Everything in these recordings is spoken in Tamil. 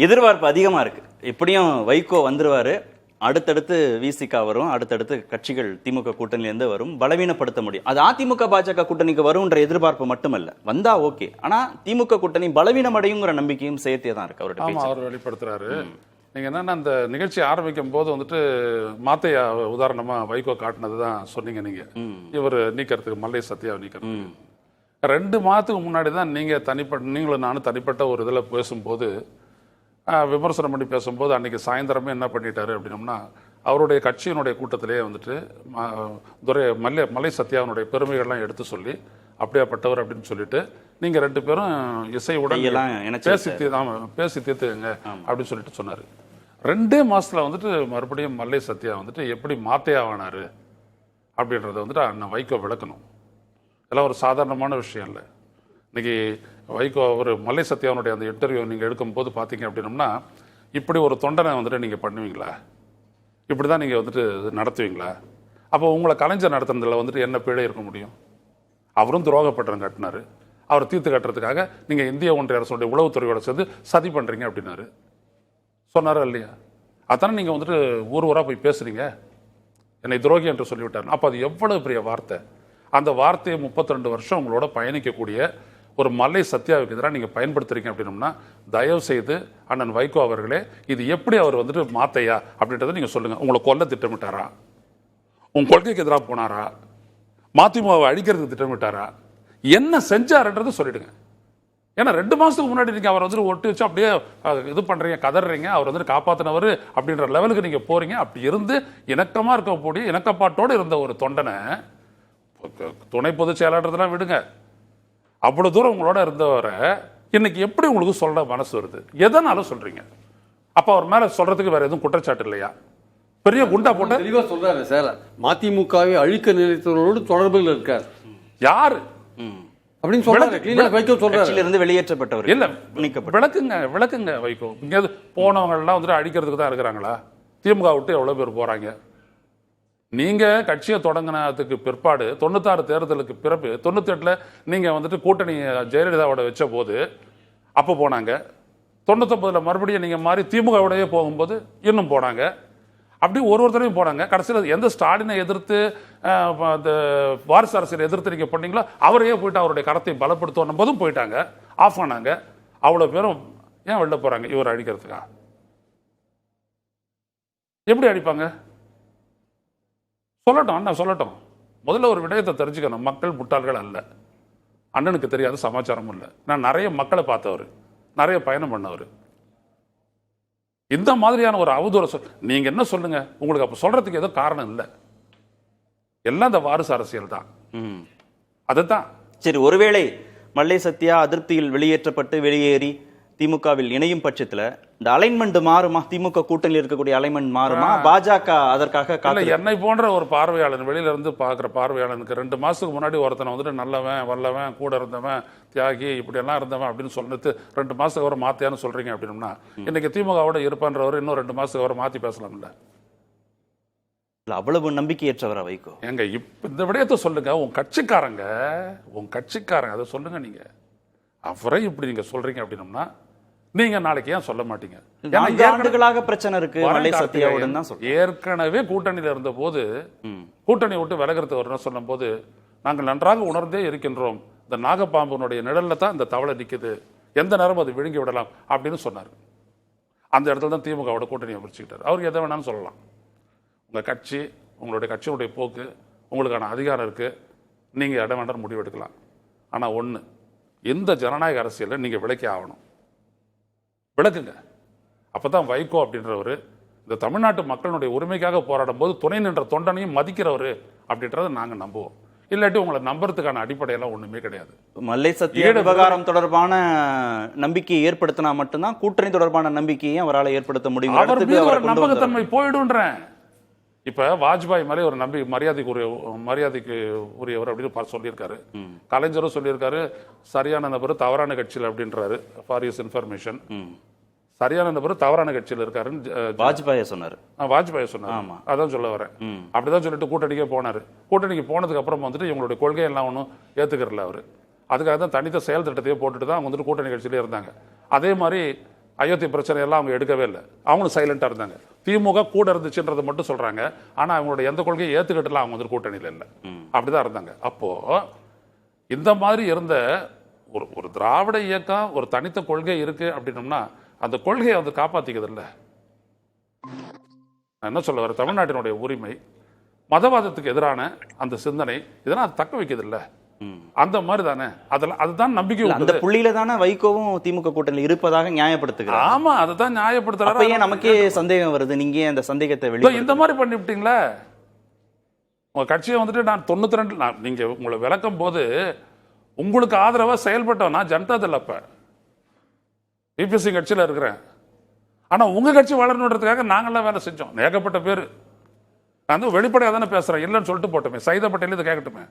எதிர்பார்ப்பு அதிகமா இருக்கு. எப்படியும் வைகோ வந்துருவாரு, அடுத்தடுத்து விசிகா வரும், அடுத்தடுத்து கட்சிகள் திமுக கூட்டணியிலிருந்து வரும், பலவீனப்படுத்த முடியும். அது அதிமுக பாஜக கூட்டணிக்கு வரும்ன்ற எதிர்பார்ப்பு மட்டுமல்ல, வந்தா ஓகே, ஆனா திமுக கூட்டணி பலவீனம் அடையுங்கிற நம்பிக்கையும் சேர்த்தே தான் இருக்கு அவருடைய பேச்சு. அவர் வெளிப்படுத்துறாரு. நீங்க என்னன்னா அந்த நிகழ்ச்சி ஆரம்பிக்கும் போது வந்துட்டு மாத்தையா உதாரணமா வைகோ காட்டினது தான் சொன்னீங்க நீங்க. இவர் நீக்கிறதுக்கு மல்லை சத்யாவை நீக்கிறதுக்கு 2 மாதத்துக்கு முன்னாடி தான் நீங்களும் நானும் தனிப்பட்ட ஒரு இதில் பேசும்போது விமர்சனம் பண்ணி பேசும்போது அன்னைக்கு சாயந்தரமே என்ன பண்ணிட்டாரு அப்படின்னோம்னா, அவருடைய கட்சியினுடைய கூட்டத்திலே வந்துட்டு மல்லை சத்யாவினுடைய பெருமைகள்லாம் எடுத்து சொல்லி அப்படியாப்பட்டவர் அப்படின்னு சொல்லிட்டு நீங்க 2 பேரும் இசையுடன் பேசி தீர்த்துங்க அப்படின்னு சொல்லிட்டு சொன்னாரு. 2 மாசத்துல வந்துட்டு மறுபடியும் மல்லை சத்யா வந்துட்டு எப்படி மாத்தையாவானாரு அப்படின்றத வந்துட்டு அண்ணன் வைகோ விளக்கணும். இதெல்லாம் ஒரு சாதாரணமான விஷயம் இல்லை. இன்னைக்கு வைகோ ஒரு மல்லை சத்யாவனுடைய அந்த இன்டர்வியூ நீங்கள் எடுக்கும்போது பார்த்தீங்க அப்படின்னோம்னா, இப்படி ஒரு தொண்டனை வந்துட்டு நீங்கள் பண்ணுவீங்களா, இப்படி தான் நீங்கள் வந்துட்டு நடத்துவீங்களா, அப்போ உங்களை கலைஞர் நடத்துனதில் வந்துட்டு என்ன பிழை இருக்க முடியும்? அவரும் துரோகப்பட்டம் கட்டினார், அவரை தீர்த்து கட்டுறதுக்காக நீங்கள் இந்திய ஒன்றிய அரசுடைய உளவுத்துறையோட சேர்ந்து சதி பண்ணுறீங்க அப்படின்னாரு. சொன்னாரா இல்லையா? அதானே நீங்கள் வந்துட்டு ஊராக போய் பேசுறீங்க, என்னை துரோகி என்று சொல்லிவிட்டார். அப்போ அது எவ்வளவு பெரிய வார்த்தை. அந்த வார்த்தையை 32 வருஷம் உங்களோட பயணிக்கக்கூடிய ஒரு மல்லை சத்யாவுக்கு எதிராக நீங்கள் பயன்படுத்துறீங்க அப்படின்னோம்னா, தயவு செய்து அண்ணன் வைகோ அவர்களே, இது எப்படி அவர் வந்துட்டு மாத்தையா அப்படின்றத நீங்கள் சொல்லுங்கள். உங்களை கொல்ல திட்டமிட்டாரா, உங்கள் கொள்கைக்கு எதிராக போனாரா, மதிமுகவை அழிக்கிறதுக்கு திட்டமிட்டாரா, என்ன செஞ்சாருன்றது சொல்லிடுங்க. ஏன்னா 2 மாதத்துக்கு முன்னாடி நீங்கள் அவர் வந்துட்டு ஒட்டி வச்சு அப்படியே இது பண்ணுறீங்க, கதறீங்க, அவர் வந்துட்டு காப்பாற்றினவர் அப்படின்ற லெவலுக்கு நீங்கள் போகிறீங்க. அப்படி இருந்து இணக்கமாக இருக்கக்கூடிய இணக்கப்பாட்டோடு இருந்த ஒரு தொண்டனை துணை பொதுச் செயலாளர்லாம் விடுங்க, அவ்வளவு தூரம் உங்களோட இருந்தவரை இன்னைக்கு எப்படி உங்களுக்கு சொல்ற மனசு வருது? எதனால சொல்றீங்க? அப்ப அவர் மேல சொல்றதுக்கு வேற எதுவும் குற்றச்சாட்டு இல்லையா? பெரிய குண்டா போட்டு தெளிவா சொல்றாரு சார். மதிமுகவை அழிக்க நினைத்தவர்களோடு தொடர்பில் இருக்கார். யாரு அப்படின்னு சொல்றாரு. வைகோ சொல்றாரு இருந்து வெளியேற்றப்பட்டவர் இல்ல. விளக்குங்க வைகோ. இங்க போனவங்க எல்லாம் வந்துட்டு அழிக்கிறதுக்கு தான் இருக்கிறாங்களா? திமுக விட்டு எவ்வளவு பேர் போறாங்க? நீங்க கட்சியை தொடங்கினதுக்கு பிற்பாடு 96 தேர்தலுக்கு பிறகு 98ல் நீங்க வந்துட்டு கூட்டணி ஜெயலலிதாவோட வச்ச போது அப்ப போனாங்க. 99ல் மறுபடியும் நீங்க மாறி திமுகவோடய போகும்போது இன்னும் போனாங்க. அப்படி ஒருத்தரையும் போனாங்க. கடைசியில் எந்த ஸ்டாலினை எதிர்த்து அந்த வாரிசு அரசியல் எதிர்த்து நீங்க பண்ணீங்களோ அவரையே போயிட்டு அவருடைய கரத்தை பலப்படுத்தும் போதும் போயிட்டாங்க, ஆஃப் ஆனாங்க. அவ்வளவு பேரும் ஏன் வெளில போறாங்க? இவர் அடிக்கிறதுக்கா? எப்படி அடிப்பாங்க? சொல்லட்டும், அண்ணன் சொல்லட்டும். முதல்ல ஒரு விடயத்தை தெரிஞ்சுக்கணும், மக்கள் முட்டாள்கள் அல்ல. அண்ணனுக்கு தெரியாத சமாச்சாரமும் இல்லை. நான் நிறைய மக்களை பார்த்தவர், நிறைய பயணம் பண்ணவர். இந்த மாதிரியான ஒரு அவதூறு நீங்க என்ன சொல்லுங்க, உங்களுக்கு அப்ப சொல்றதுக்கு ஏதோ காரணம் இல்லை. எல்லாம் இந்த வாரிசு அரசியல் தான். அதுதான் சரி. ஒருவேளை மல்லை சத்யா அதிருப்தியில் வெளியேற்றப்பட்டு வெளியேறி திமுகவில் இணையும் பட்சத்துல இந்த அலைன்மெண்ட் மாறுமா? திமுக கூட்டணியில் இருக்கக்கூடிய அலைன்மெண்ட் மாறுமா? பாஜக அதற்காக என்னை போன்ற ஒரு பார்வையாளன், வெளியில இருந்து பாக்குற பார்வையாளனுக்கு 2 மாசத்துக்கு முன்னாடி ஒருத்தனை வந்துட்டு நல்லவன் வல்லவன் கூட இருந்தவன் தியாகி இப்படி எல்லாம் இருந்தவன் அப்படின்னு சொல்லிட்டு 2 மாசத்துக்கு வர மாத்தியான்னு சொல்றீங்க அப்படின்னா, இன்னைக்கு திமுகவோட இருப்பான்றவர் இன்னும் 2 மாசத்துக்கு வர மாத்தி பேசலாம்ல? அவ்வளவு நம்பிக்கையற்றவரா வைகோ? எங்க இப்ப இந்த விடயத்தை சொல்லுங்க. உன் கட்சிக்காரங்க அதை சொல்லுங்க. நீங்க அவரை இப்படி நீங்க சொல்றீங்க அப்படின்னா நீங்க நாளைக்கு ஏன் சொல்ல மாட்டீங்க? ஆண்டுகளாக பிரச்சனை இருக்கு. ஏற்கனவே கூட்டணியில இருந்த போது கூட்டணி விட்டு விலகிறது வரணும் சொல்லும் போது நாங்கள் நன்றாக உணர்ந்தே இருக்கின்றோம், இந்த நாகப்பாம்பனுடைய நிழல்ல தான் இந்த தவளை நிக்குது, எந்த நேரம் அது விழுங்கி விடலாம் அப்படின்னு சொன்னார். அந்த இடத்துல தான் திமுகவோட கூட்டணியை பிரிச்சுக்கிட்டார். அவருக்கு எதை வேணாலும் சொல்லலாம். உங்க கட்சி, உங்களுடைய கட்சியினுடைய போக்கு, உங்களுக்கான அதிகாரம் இருக்கு, நீங்க இடம் வேண்டாம் முடிவு எடுக்கலாம். ஆனா ஒண்ணு, இந்த ஜனநாயக அரசியலை நீங்க விளக்கி ஆகணும். விளக்குங்க. அப்பதான் வைகோ அப்படின்றவர் இந்த தமிழ்நாட்டு மக்களுடைய உரிமைக்காக போராடும் போது துணை நின்ற தொண்டனையும் மதிக்கிறவர் அப்படின்றத நாங்க நம்புவோம். இல்லாட்டி உங்களை நம்புறதுக்கான அடிப்படையெல்லாம் ஒண்ணுமே கிடையாது. மல்லை சத்யா விவகாரம் தொடர்பான நம்பிக்கையை ஏற்படுத்தினா மட்டும்தான் கூட்டணி தொடர்பான நம்பிக்கையை அவரால் ஏற்படுத்த முடியும். நம்பகத்தன்மை போயிடுன்றேன். இப்ப வாஜ்பாய் மாதிரி ஒரு மரியாதைக்கு உரியவர் அப்படின்னு சொல்லியிருக்காரு. கலைஞரும் சொல்லியிருக்காரு, சரியான நபர் தவறான கட்சியில் அப்படின்றாரு. ஃபார் யூஸ் இன்ஃபர்மேஷன், சரியான நபர் தவறான கட்சியில் இருக்காருன்னு வாஜ்பாய் சொன்னாரு. அதான் சொல்ல வரேன். அப்படிதான் சொல்லிட்டு கூட்டணிக்கே போனாரு. கூட்டணிக்கு போனதுக்கு அப்புறம் வந்துட்டு இவங்களுடைய கொள்கை எல்லாம் ஒன்றும் ஏத்துக்கிறல அவரு. அதுக்காக தான் தனித்த செயல் திட்டத்தையே போட்டுட்டு தான் அவங்க வந்துட்டு கூட்டணி கட்சியிலே இருந்தாங்க. அதே மாதிரி அயோத்தி பிரச்சனையெல்லாம் அவங்க எடுக்கவே இல்லை, அவங்களும் சைலண்டா இருந்தாங்க. திமுக கூட இருந்துச்சுன்றதை மட்டும் சொல்றாங்க, ஆனா அவங்களோட எந்த கொள்கையை ஏத்துக்கிட்டுலாம் அவங்க வந்து கூட்டணியில் இல்லை, அப்படிதான் இருந்தாங்க. அப்போ இந்த மாதிரி இருந்த ஒரு திராவிட இயக்கம் ஒரு தனித்த கொள்கை இருக்கு அப்படின்னோம்னா அந்த கொள்கையை வந்து காப்பாத்திக்கிறது இல்லை. நான் என்ன சொல்ல வரேன், தமிழ்நாட்டினுடைய உரிமை, மதவாதத்துக்கு எதிரான அந்த சிந்தனை, இதெல்லாம் அது தக்க வைக்கிறது இல்லை. அந்த மாதிரி தானே, அதுதான் நம்பிக்கை. அந்த புள்ளியில தானே வைகோவும் திமுக கூட்டணியில் இருப்பதாக நியாயப்படுத்துகிறார். ஆமா, அதுதான் நியாயப்படுத்துறாரு. அப்ப ஏன் நமக்கே சந்தேகம் வருது, நீங்க அந்த சந்தேகத்தை வெளியே இந்த மாதிரி பண்ணிவிட்டீங்களா? உங்க கட்சியை வந்துட்டு நான் 92 நீங்க உங்களை விளக்கும் போது உங்களுக்கு ஆதரவா செயல்பட்டோம். நான் ஜனதாதள் அப்ப பிபிசி கட்சியில இருக்கிறேன். ஆனா உங்க கட்சி வளரணுன்றதுக்காக நாங்கெல்லாம் வேலை செஞ்சோம், ஏகப்பட்ட பேர். நான் வந்து வெளிப்படையா தானே பேசுறேன், இல்லைன்னு சொல்லிட்டு போட்டோமே, சைதா பட்டேல் இதை கேட்கட்டுமே.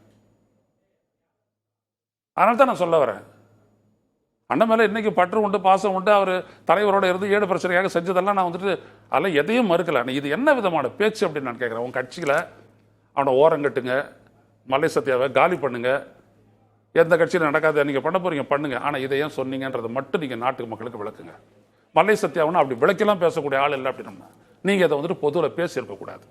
அதனால தான் நான் சொல்ல வரேன், அண்ணன் மேல இன்னைக்கு பற்று உண்டு, பாசம் உண்டு. அவர் தலைவரோட இருந்து 7 பிரச்சனையாக செஞ்சதெல்லாம் நான் வந்துட்டு அதெல்லாம் எதையும் மறுக்கல. இது என்ன விதமான பேச்சு அப்படின்னு நான் கேட்கிறேன். உங்க கட்சியில அவனை ஓரங்கட்டுங்க, மல்லை சத்யாவை காலி பண்ணுங்க, எந்த கட்சியில் நடக்காத நீங்க பண்ண போறீங்க பண்ணுங்க, ஆனா இதை ஏன் சொன்னீங்கன்றதை மட்டும் நீங்க நாட்டு மக்களுக்கு விளக்குங்க. மல்லை சத்யாவனா அப்படி விளக்கெல்லாம் பேசக்கூடிய ஆள் இல்லை அப்படின்னா நீங்க இதை வந்துட்டு பொதுவில் பேசி இருக்கக்கூடாது.